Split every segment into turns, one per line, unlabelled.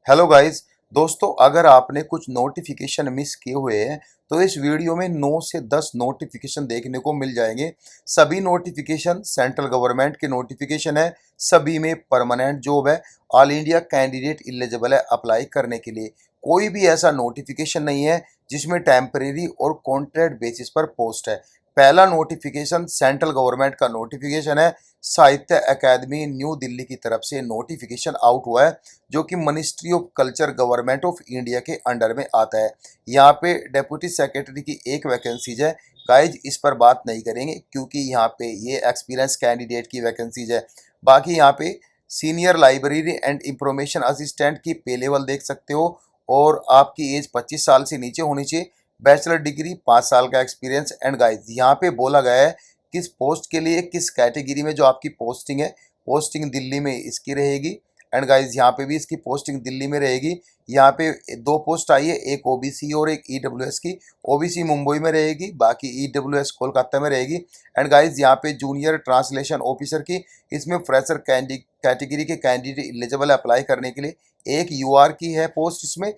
Hello guys. दोस्तों, अगर आपने कुछ नोटिफिकेशन मिस किए हुए हैं तो इस वीडियो में 9 से 10 नोटिफिकेशन देखने को मिल जाएंगे। सभी नोटिफिकेशन सेंट्रल गवर्नमेंट के नोटिफिकेशन है। सभी में परमानेंट जॉब है। ऑल इंडिया कैंडिडेट एलिजिबल है अप्लाई करने के लिए। कोई भी ऐसा नोटिफिकेशन नहीं है जिसमें टेम्परेरी और कॉन्ट्रैक्ट बेसिस पर पोस्ट है। पहला नोटिफिकेशन सेंट्रल गवर्नमेंट का नोटिफिकेशन है। साहित्य अकादमी न्यू दिल्ली की तरफ से नोटिफिकेशन आउट हुआ है, जो कि ministry of culture government of India के अंडर में आता है। यहाँ पे डेप्यूटी सेक्रेटरी की एक वैकेंसीज है। गाइज, इस पर बात नहीं करेंगे क्योंकि यहाँ पे ये एक्सपीरियंस कैंडिडेट की वैकेंसीज है। बाकी यहाँ पे senior library and information assistant की पे लेवल देख सकते हो, और आपकी एज 25 साल से नीचे होनी चाहिए। बैचलर डिग्री, 5 साल का एक्सपीरियंस। एंड गाइज, यहाँ पे बोला गया है किस पोस्ट के लिए, किस कैटेगरी में जो आपकी पोस्टिंग है। पोस्टिंग दिल्ली में इसकी रहेगी। एंड गाइज, यहाँ पे भी इसकी पोस्टिंग दिल्ली में रहेगी। यहाँ पे दो पोस्ट आई है, एक ओबीसी और एक ईडब्ल्यूएस की। ओबीसी मुंबई में रहेगी, बाकी ईडब्ल्यूएस कोलकाता में रहेगी। एंड गाइज, यहाँ पे जूनियर ट्रांसलेशन ऑफिसर की, इसमें फ्रेशर कैटेगरी के कैंडिडेट एलिजिबल अप्लाई करने के लिए। एक यूआर की है पोस्ट, इसमें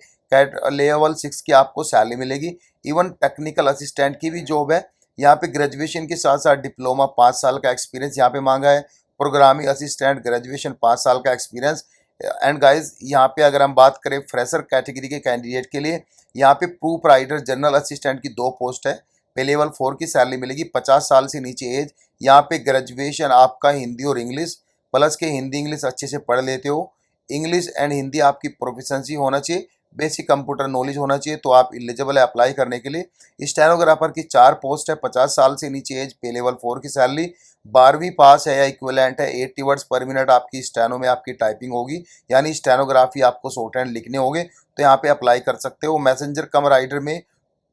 लेवल 6 की आपको सैलरी मिलेगी। इवन टेक्निकल असिस्टेंट की भी जॉब है। यहाँ पे ग्रेजुएशन के साथ साथ डिप्लोमा 5 साल का एक्सपीरियंस यहाँ पे मांगा है। प्रोग्रामिंग असिस्टेंट ग्रेजुएशन 5 साल का एक्सपीरियंस। एंड गाइज, यहाँ पे अगर हम बात करें फ्रेशर कैटेगरी के कैंडिडेट के लिए, यहाँ पे प्रूफ राइटर जनरल असिस्टेंट की 2 पोस्ट है। पे लेवल 4 की सैलरी मिलेगी। 50 साल से नीचे एज। यहाँ पे ग्रेजुएशन आपका हिंदी और इंग्लिश, प्लस के हिंदी इंग्लिश अच्छे से पढ़ लेते हो। इंग्लिश एंड हिंदी आपकी प्रोफिशेंसी होना चाहिए। बेसिक कंप्यूटर नॉलेज होना चाहिए, तो आप एलिजिबल है अप्लाई करने के लिए। स्टेनोग्राफर की 4 पोस्ट है। 50 साल से नीचे एज, पे लेवल 4 की सैलरी। 12वीं पास है या इक्विवेलेंट है। 80 वर्ड्स पर मिनट आपकी स्टेनो में आपकी टाइपिंग होगी, यानी स्टेनोग्राफी आपको शॉर्ट हैंड लिखने होंगे, तो यहाँ पे अप्लाई कर सकते हो। मैसेंजर कम राइडर में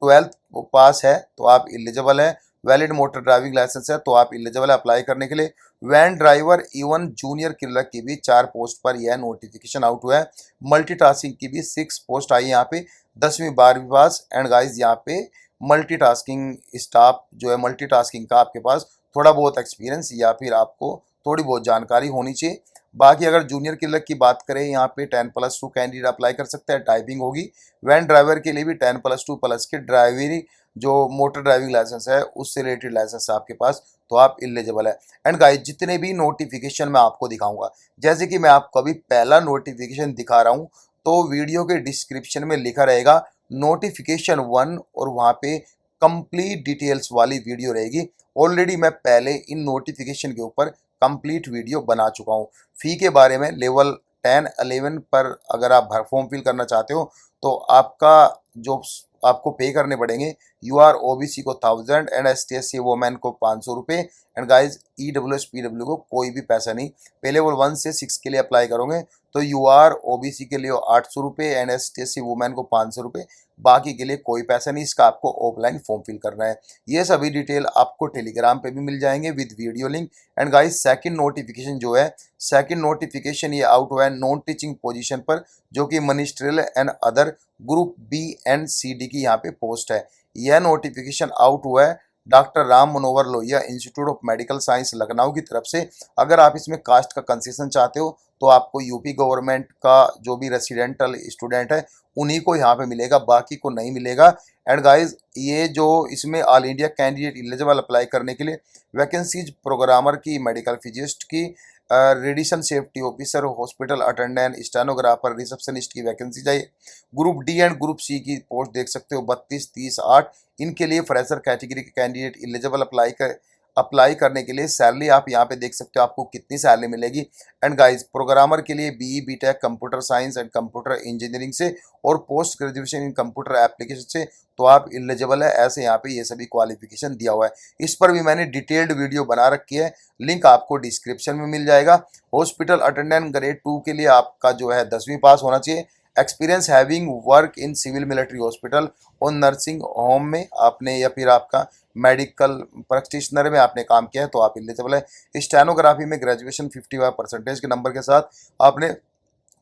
12th पास है तो आप एलिजिबल है। वैलिड मोटर ड्राइविंग लाइसेंस है तो आप एलिजिबल है अप्लाई करने के लिए। Van driver even junior clerk की भी 4 पोस्ट पर यह नोटिफिकेशन आउट हुआ है। मल्टीटास्किंग की भी 6 पोस्ट आई है यहाँ पे। 10वीं 12वीं पास। एंड गाइज, यहाँ पे मल्टीटास्किंग स्टाफ जो है, मल्टीटास्किंग का आपके पास थोड़ा बहुत एक्सपीरियंस या फिर आपको थोड़ी बहुत जानकारी होनी चाहिए। बाकी अगर जूनियर क्लर्क की बात करें, यहाँ पे 10+2 कैंडिडेट अप्लाई कर सकते हैं, टाइपिंग होगी। वैन ड्राइवर के लिए भी 10+2 प्लस के ड्राइवरी जो मोटर ड्राइविंग लाइसेंस है उससे रिलेटेड लाइसेंस है आपके पास, तो आप एलिजिबल है। एंड गाइस, जितने भी नोटिफिकेशन मैं आपको दिखाऊंगा, जैसे कि मैं आपको अभी पहला नोटिफिकेशन दिखा रहा हूँ, तो वीडियो के डिस्क्रिप्शन में लिखा रहेगा नोटिफिकेशन 1, और वहाँ पे कंप्लीट डिटेल्स वाली वीडियो रहेगी। ऑलरेडी मैं पहले इन नोटिफिकेशन के ऊपर कंप्लीट वीडियो बना चुका हूँ। फ़ी के बारे में लेवल 10 11 पर अगर आप फॉर्म फिल करना चाहते हो तो आपका जो आपको पे करने पड़ेंगे, यूआर ओबीसी को 1000 एंड एसटी/एससी वोमेन को 500 रुपये। एंड गाइज, ईडब्ल्यूएस पीडब्ल्यू को कोई भी पैसा नहीं। पे लेवल 1 से 6 के लिए अप्लाई करोगे तो यूआर ओबीसी के लिए 800 रुपये एंड एसटी/एससी वुमेन को 500 रुपये। बाकी के लिए कोई पैसा नहीं, इसका आपको ऑफलाइन फॉर्म फिल करना है। ये सभी डिटेल आपको टेलीग्राम पे भी मिल जाएंगे with video link. And guys, second notification जो है, सेकंड नोटिफिकेशन ये आउट हुआ है नॉन टीचिंग पोजीशन पर, जो कि ministerial and other group B and C D की यहाँ पे पोस्ट है। यह नोटिफिकेशन आउट हुआ है doctor Ram Manohar Lohia institute of medical science Lucknow की तरफ से। अगर आप इसमें कास्ट का कंसेशन चाहते हो तो आपको यूपी गवर्नमेंट का जो भी रेसिडेंटल स्टूडेंट है उन्हीं को यहाँ पे मिलेगा, बाकी को नहीं मिलेगा। एंड गाइज, ये जो इसमें all India candidate eligible apply करने के लिए वैकेंसीज प्रोग्रामर की, मेडिकल फिजिस्ट की, radiation safety officer, hospital attendant, stenographer, receptionist की वैकेंसी चाहिए। Group D and group C की पोस्ट देख सकते हो 32 30 8। इनके लिए फ्रेशर कैटेगरी के कैंडिडेट एलिजिबल अप्लाई करने के लिए सैलरी आप यहाँ पे देख सकते हो आपको कितनी सैलरी मिलेगी। एंड गाइस, प्रोग्रामर के लिए BE BTech computer science and computer engineering से और post graduation in computer application से तो आप एलिजिबल है। ऐसे यहाँ पे ये सभी क्वालिफिकेशन दिया हुआ है। इस पर भी मैंने डिटेल्ड वीडियो बना रखी है, लिंक आपको डिस्क्रिप्शन में मिल जाएगा। हॉस्पिटल अटेंडेंट ग्रेड 2 के लिए आपका जो है 10वीं पास होना चाहिए। Experience having work in civil military hospital और नर्सिंग होम में आपने, या फिर आपका मेडिकल प्रैक्टिशनर में आपने काम किया है तो आप एलिजिबल है। स्टेनोग्राफी में ग्रेजुएशन 55% के नंबर के साथ आपने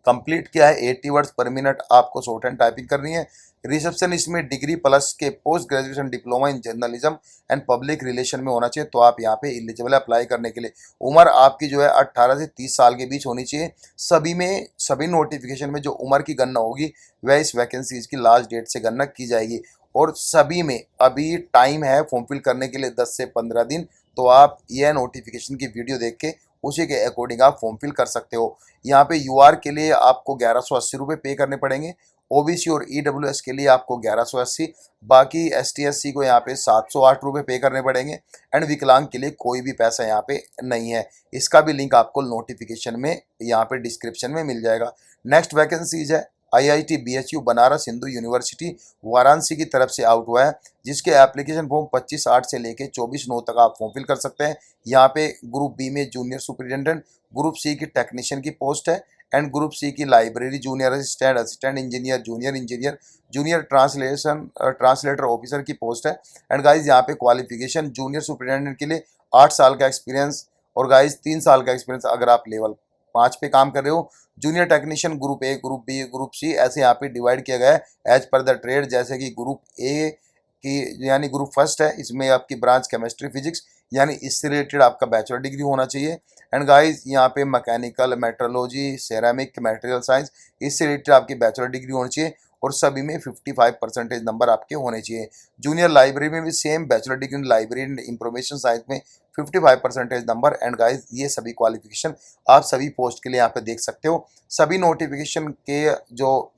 कंप्लीट किया है। 80 वर्ड्स पर मिनट आपको शॉर्ट हैंड टाइपिंग करनी है। रिसेप्शनिस्ट में डिग्री प्लस के post graduation diploma in journalism and public relation में होना चाहिए, तो आप यहाँ पे एलिजिबल है अप्लाई करने के लिए। उम्र आपकी जो है 18 से 30 साल के बीच होनी चाहिए। सभी नोटिफिकेशन में जो उम्र की गणना होगी वह इस वैकेंसीज की लास्ट डेट से गणना की जाएगी। और सभी में अभी टाइम है फॉर्म फिल करने के लिए 10 से 15 दिन, तो आप यह नोटिफिकेशन की वीडियो देख के उसी के अकॉर्डिंग आप फॉर्म फिल कर सकते हो। यहाँ पे यूआर के लिए आपको 1180 रुपये पे करने पड़ेंगे, ओबीसी और ईडब्ल्यूएस के लिए आपको 1180, बाकी एसटी एससी को यहाँ पे 708 रुपये पे करने पड़ेंगे, एंड विकलांग के लिए कोई भी पैसा यहाँ पे नहीं है। इसका भी लिंक आपको नोटिफिकेशन में यहाँ पे डिस्क्रिप्शन में मिल जाएगा। नेक्स्ट वैकेंसीज है IIT BHU Banaras Hindu university Varanasi की तरफ से आउट हुआ है, जिसके एप्लीकेशन फॉर्म 25/8 से लेके 24/9 तक आप फॉर्म फिल कर सकते हैं। यहाँ पे ग्रुप बी में जूनियर सुपरिटेंडेंट, ग्रुप सी की टेक्नीशियन की पोस्ट है, एंड ग्रुप सी की library junior assistant, assistant engineer, junior engineer, junior translator officer की पोस्ट है। एंड गाइज यहाँ पे क्वालिफिकेशन जूनियर सुपरिटेंडेंट के लिए 8 साल का एक्सपीरियंस, और गाइज 3 साल का एक्सपीरियंस अगर आप लेवल 5 पे काम कर रहे हो। Junior technician group A, group B, group C ऐसे यहाँ पे डिवाइड किया गया है एज पर द ट्रेड। जैसे कि ग्रुप ए की यानी ग्रुप फर्स्ट है, इसमें आपकी ब्रांच केमिस्ट्री फिजिक्स यानी इससे रिलेटेड आपका बैचलर डिग्री होना चाहिए। एंड गाइस यहाँ पे mechanical, metrology, ceramic, material science इससे रिलेटेड आपकी बैचलर डिग्री होनी चाहिए, और सभी में 55% नंबर आपके होने चाहिए। जूनियर लाइब्रेरी में भी same bachelor degree library and information science में 55% नंबर। एंड गाइस ये सभी क्वालिफिकेशन आप सभी पोस्ट के लिए यहाँ पे देख सकते हो। सभी नोटिफिकेशन के जो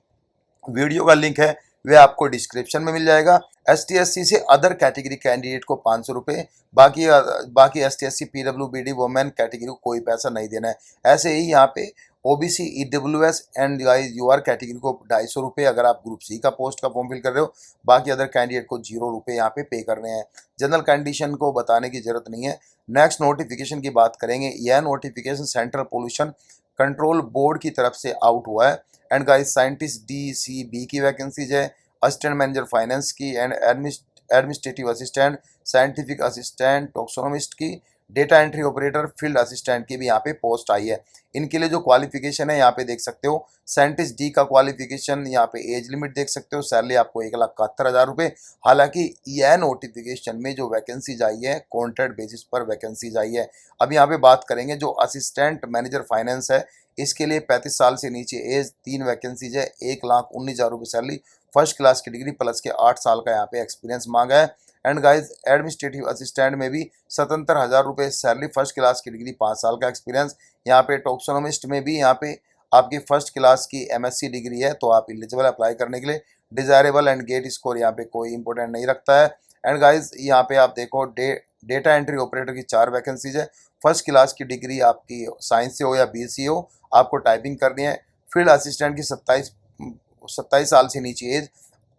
वीडियो का लिंक है वह आपको डिस्क्रिप्शन में मिल जाएगा। एस टी एस सी से अदर कैटेगरी कैंडिडेट को 500 रुपये, बाकी S T S C PWBD women category को कोई पैसा नहीं देना है। ऐसे ही यहाँ पे OBC EWS and UR category को 250 रुपये अगर आप ग्रुप सी का पोस्ट का फॉर्म फिल कर रहे हो, बाकी अदर कैंडिडेट को 0 रुपये यहाँ पे करने हैं। जनरल कंडीशन को बताने की जरूरत नहीं है। नेक्स्ट नोटिफिकेशन की बात करेंगे। यह notification central pollution control board की तरफ से आउट हुआ है। And guys scientist D C B की वैकेंसीज है, असिस्टेंट मैनेजर फाइनेंस की, and administrative assistant, scientific assistant, taxonomist की, data entry operator, field assistant की भी यहाँ पे पोस्ट आई है। इनके लिए जो क्वालिफिकेशन है यहाँ पे देख सकते हो। साइंटिस्ट डी का क्वालिफिकेशन यहाँ पे एज लिमिट देख सकते हो, सैलरी आपको 1,71,000 रुपये। हालांकि यह नोटिफिकेशन में जो वैकेंसीज आई है कॉन्ट्रैक्ट बेसिस पर वैकेंसीज आई है। अब यहाँ पे बात करेंगे जो असिस्टेंट मैनेजर फाइनेंस है, इसके लिए 35 साल से नीचे एज, 3 वैकेंसीज है, 1,19,000 रुपये सैलरी, फर्स्ट क्लास की डिग्री प्लस के 8 साल का यहाँ पे एक्सपीरियंस मांगा है। एंड गाइज एडमिनिस्ट्रेटिव असिस्टेंट में भी 77,000 रुपये सैलरी, फर्स्ट क्लास की डिग्री, 5 साल का एक्सपीरियंस। यहाँ पे टॉक्सोनोमिस्ट में भी यहाँ पे आपकी फर्स्ट क्लास की एमएससी डिग्री है, तो आप एलिजिबल अप्लाई करने के लिए। डिजायरेबल एंड गेट स्कोर यहाँ पे कोई इंपॉर्टेंट नहीं रखता है। एंड गाइज यहाँ पे आप देखो डेटा एंट्री ऑपरेटर की 4 वैकेंसीज है, फर्स्ट क्लास की डिग्री आपकी साइंस से हो या बीएससी हो, आपको टाइपिंग करनी है। फील्ड असिस्टेंट की 27 साल से नीचे एज,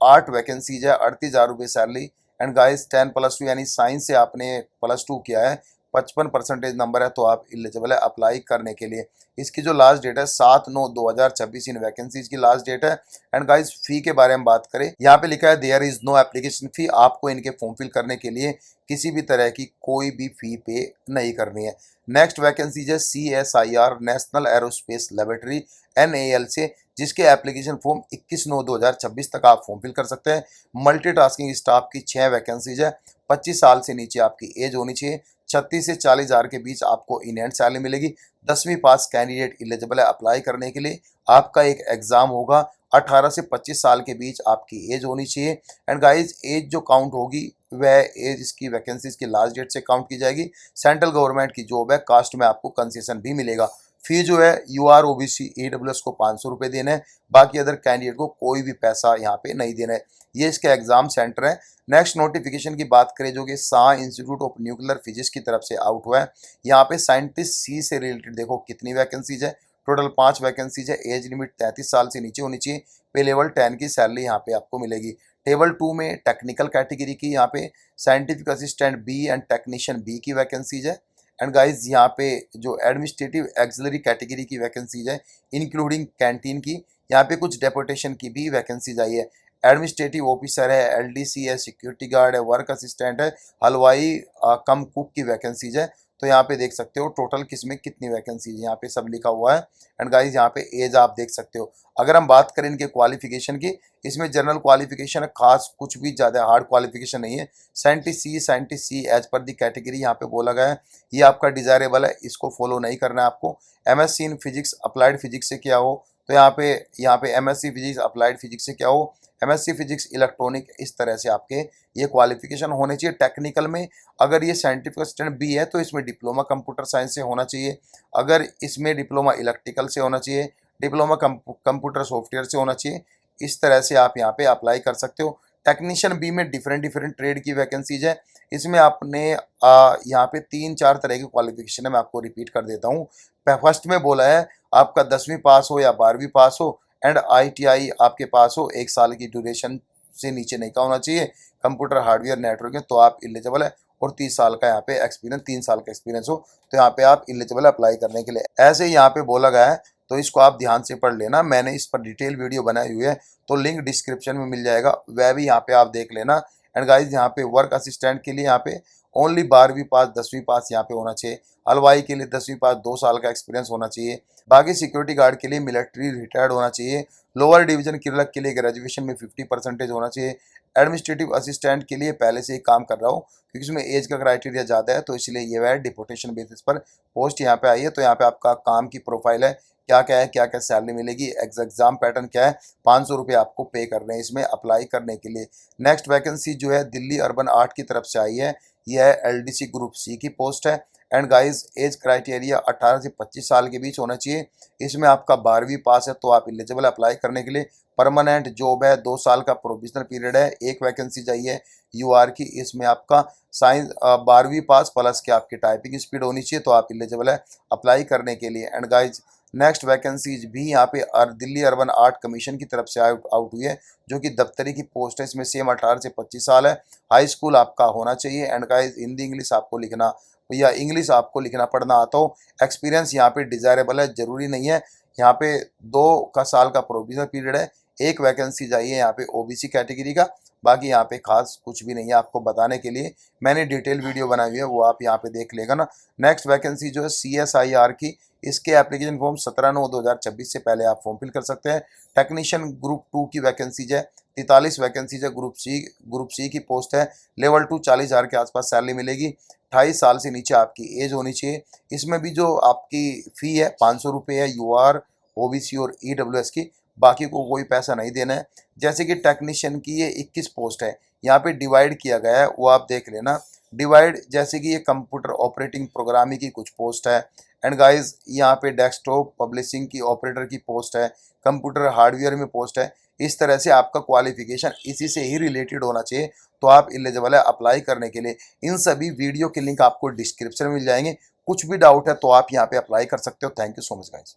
8 वैकेंसीज है, 38,000 रुपये सैलरी। एंड गाइस 10+2 यानी साइंस से आपने +2 किया है, 55% नंबर है, तो आप एलिजिबल है अप्लाई करने के लिए। इसकी जो लास्ट डेट है 7/9/2026 इन वैकेंसीज की लास्ट डेट है। एंड गाइस फी के बारे में बात करें, यहाँ पे लिखा है there is no application fee. आपको इनके फॉर्म फिल करने के लिए किसी भी तरह की कोई भी फी पे नहीं करनी है। नेक्स्ट वैकेंसीज है CSIR national aerospace laboratory NAL से, जिसके एप्लीकेशन फॉर्म 21/9/2026 तक आप फॉर्म फिल कर सकते हैं। मल्टीटास्किंग स्टाफ की 6 वैकेंसीज है, 25 साल से नीचे आपकी एज होनी चाहिए, 36 से 40,000 के बीच आपको इन हैंड सैलरी मिलेगी। 10वीं पास कैंडिडेट एलिजिबल है अप्लाई करने के लिए। आपका एक एग्जाम होगा, 18 से 25 साल के बीच आपकी एज होनी चाहिए। एंड गाइज एज जो काउंट होगी वह एज इसकी वैकेंसीज की लास्ट डेट से काउंट की जाएगी। सेंट्रल गवर्नमेंट की जॉब है, कास्ट में आपको कंसेशन भी मिलेगा। फी जो है यूआर ओबीसी ईडब्ल्यूएस को 500 रुपये देने हैं, बाकी अदर कैंडिडेट को कोई भी पैसा यहाँ पे नहीं देना है। ये इसके एग्जाम सेंटर है। नेक्स्ट नोटिफिकेशन की बात करें जो कि Shah institute of nuclear physics की तरफ से आउट हुआ है। यहाँ पे साइंटिस्ट सी से रिलेटेड देखो कितनी वैकेंसीज है, टोटल 5 वैकेंसीज है। एज लिमिट 33 साल से नीचे होनी चाहिए। पे लेवल 10 की सैलरी यहाँ पे आपको मिलेगी। टेबल 2 में टेक्निकल कैटेगरी की यहाँ पे scientific assistant B and technician B की वैकेंसीज है। एंड गाइज यहाँ पे जो एडमिनिस्ट्रेटिव एक्सिलरी कैटेगरी की वैकेंसीज है इंक्लूडिंग कैंटीन की, यहाँ पे कुछ डेपुटेशन की भी वैकेंसीज आई है। एडमिनिस्ट्रेटिव ऑफिसर है, एलडीसी है, सिक्योरिटी गार्ड है, वर्क असिस्टेंट है, हलवाई कम कुक की वैकेंसीज है। तो यहाँ पे देख सकते हो टोटल किसमें कितनी वैकेंसी यहाँ पे सब लिखा हुआ है। एंड गाइज यहाँ पे एज आप देख सकते हो। अगर हम बात करें इनके क्वालिफिकेशन की, इसमें जनरल क्वालिफिकेशन है, खास कुछ भी ज़्यादा हार्ड क्वालिफिकेशन नहीं है। साइंटिस्ट सी एज पर दी कैटेगरी यहाँ पे बोला गया है। ये आपका डिजायरेबल है, इसको फॉलो नहीं करना है आपको। MSc in physics applied physics से क्या हो, तो यहाँ पे एमएससी फिजिक्स अप्लाइड फिजिक्स से क्या हो, एमएससी फिजिक्स इलेक्ट्रॉनिक, इस तरह से आपके ये क्वालिफिकेशन होने चाहिए। टेक्निकल में अगर ये साइंटिफिक असिस्टेंट बी है तो इसमें डिप्लोमा कंप्यूटर साइंस से होना चाहिए। अगर इसमें डिप्लोमा इलेक्ट्रिकल से होना चाहिए, डिप्लोमा कंप्यूटर सॉफ्टवेयर से होना चाहिए। इस तरह से आप यहाँ पे अप्लाई कर सकते हो। टेक्नीशियन बी में डिफरेंट डिफरेंट ट्रेड की वैकेंसीज है। इसमें आपने यहाँ पे 3-4 तरह की क्वालिफिकेशन है, मैं आपको रिपीट कर देता हूँ। फर्स्ट में बोला है आपका 10वीं पास हो या 12वीं पास हो, एंड आईटीआई आपके पास हो, 1 साल की ड्यूरेशन से नीचे नहीं का होना चाहिए, कंप्यूटर हार्डवेयर नेटवर्क है तो आप एलिजिबल है, और 30 साल का यहाँ पे एक्सपीरियंस, 3 साल का एक्सपीरियंस हो तो यहाँ पे आप एलिजिबल अप्लाई करने के लिए। ऐसे ही यहाँ पे बोला गया है, तो इसको आप ध्यान से पढ़ लेना। मैंने इस पर डिटेल वीडियो बनाई हुई है, तो लिंक डिस्क्रिप्शन में मिल जाएगा, वह भी यहाँ पे आप देख लेना। एंड गाइज यहाँ पे वर्क असिस्टेंट के लिए यहाँ पे ओनली 12वीं पास 10वीं पास यहाँ पे होना चाहिए। हलवाई के लिए 10वीं पास 2 साल का एक्सपीरियंस होना चाहिए। बाकी सिक्योरिटी गार्ड के लिए मिलिट्री रिटायर्ड होना चाहिए। लोअर डिवीजन क्लर्क के लिए ग्रेजुएशन में 50% होना चाहिए। एडमिनिस्ट्रेटिव असिस्टेंट के लिए पहले से ही काम कर रहा हो, क्योंकि इसमें एज का क्राइटेरिया ज़्यादा है, तो इसलिए ये है डिपोटेशन बेसिस पर पोस्ट यहाँ पे आई है। तो यहाँ पे आपका काम की प्रोफाइल है, क्या क्या है, क्या क्या सैलरी मिलेगी, एग्जाम पैटर्न क्या है, 500 रुपये आपको पे करने हैं इसमें अप्लाई करने के लिए। नेक्स्ट वैकेंसी जो है दिल्ली अर्बन 8 की तरफ से आई है, यह है एलडीसी ग्रुप सी की पोस्ट है। एंड गाइस एज क्राइटेरिया 18 से 25 साल के बीच होना चाहिए। इसमें आपका 12वीं पास है तो आप एलिजिबल अप्लाई करने के लिए। परमानेंट जॉब है, 2 साल का प्रोविजनल पीरियड है, एक वैकेंसी चाहिए यूआर की। इसमें आपका साइंस 12वीं पास प्लस के आपकी टाइपिंग स्पीड होनी चाहिए, तो आप एलिजिबल है अप्लाई करने के लिए। एंड गाइज नेक्स्ट वैकेंसीज भी यहाँ पे दिल्ली अर्बन आर्ट कमीशन की तरफ से आउट हुई है, जो कि दफ्तरी की पोस्ट है। इसमें सेम 18 से 25 साल है, हाई स्कूल आपका होना चाहिए। एंड गाइज हिंदी इंग्लिश आपको लिखना या इंग्लिश आपको लिखना पढ़ना आता हो। एक्सपीरियंस यहाँ पे डिजायरेबल है, जरूरी नहीं है। यहाँ पे 2 साल का प्रोविजनल पीरियड है, एक वैकेंसी चाहिए यहाँ पे ओबीसी कैटेगरी का। बाकी यहाँ पे खास कुछ भी नहीं है आपको बताने के लिए, मैंने डिटेल वीडियो बनाई हुई है, वो आप यहाँ पे देख लेगा ना। नेक्स्ट वैकेंसी जो है CSIR की, इसके एप्लीकेशन फॉर्म 17/9/2026 से पहले आप फॉर्म फिल कर सकते हैं। टेक्नीशियन ग्रुप 2 की वैकेंसीज है, 43 वैकेंसीज है। ग्रुप सी की पोस्ट है, लेवल 2 40,000 के आसपास सैलरी मिलेगी। 28 साल से नीचे आपकी एज होनी चाहिए। इसमें भी जो आपकी फ़ी है 500 रुपये है, यूआर ओबीसी और EWS की, बाकी को कोई पैसा नहीं देना है। जैसे कि टेक्नीशियन की ये 21 पोस्ट है, यहाँ पे डिवाइड किया गया है, वो आप देख लेना। डिवाइड जैसे कि ये कंप्यूटर ऑपरेटिंग प्रोग्रामिंग की कुछ पोस्ट है। एंड गाइस यहाँ पे डेस्कटॉप पब्लिशिंग की ऑपरेटर की पोस्ट है, कंप्यूटर हार्डवेयर में पोस्ट है। इस तरह से आपका क्वालिफिकेशन इसी से ही रिलेटेड होना चाहिए, तो आप एलिजिबल है अप्लाई करने के लिए। इन सभी वीडियो के लिंक आपको डिस्क्रिप्शन में मिल जाएंगे। कुछ भी डाउट है तो आप यहाँ पे अप्लाई कर सकते हो। Thank you so much guys.